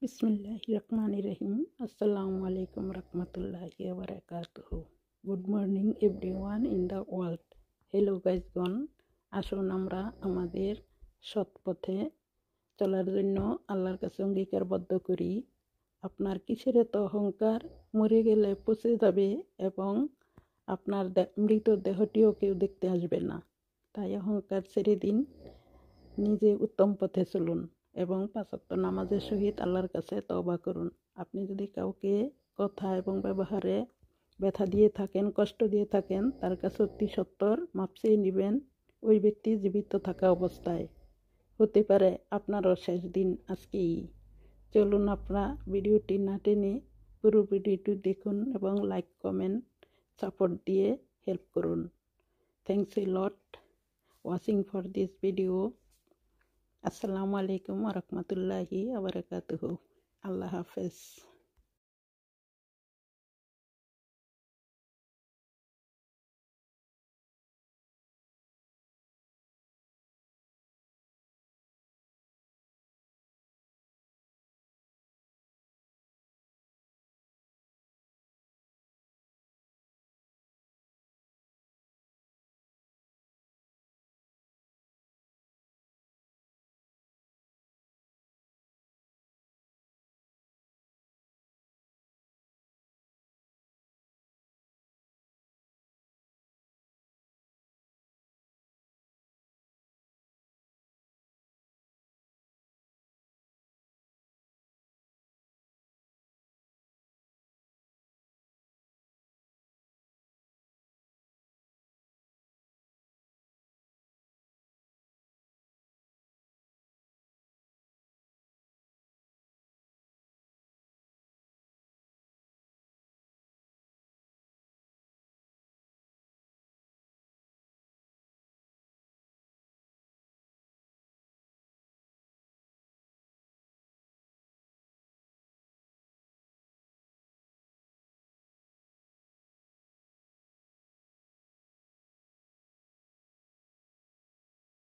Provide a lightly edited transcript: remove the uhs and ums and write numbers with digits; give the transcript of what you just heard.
Bismillahirrahmanirrahim. Assalamualaikum warahmatullahi wabarakatuh. Good morning everyone in the world. Hello guys gone. আসুন আমরা আমাদের সৎ পথে চলার জন্য আল্লাহর কাছে অঙ্গীকারবদ্ধ করি। আপনার কিসের এত অহংকার? মরে গেলে পচে যাবে এবং আপনার মৃত দেহটিও কেউ দেখতে আসবে না। তাই অহংকার ছেড়ে দিন, নিজে উত্তম পথে চলুন এবং 5 ওয়াক্ত নামাজের সহিত আল্লাহর কাছে তওবা করুন। আপনি যদি কাউকে কথা এবং ব্যবহারে ব্যথা দিয়ে থাকেন, কষ্ট দিয়ে থাকেন, তার কাছে অতি সত্বর মাপ চেয়ে নেবেন। ওই ব্যক্তি জীবিত থাকা অবস্থায় হতে পারে আপনারও শেষ দিন আজকেই। চলুন আপনারা ভিডিওটি না টেনে পুরো ভিডিওটি দেখুন এবং লাইক কমেন্ট সাপোর্ট দিয়ে হেল্প করুন। Thanks a lot watching for this video. আসসালামু আলাইকুম ওয়া রাহমাতুল্লাহি ওয়া বারাকাতুহু। আল্লাহ হাফেজ।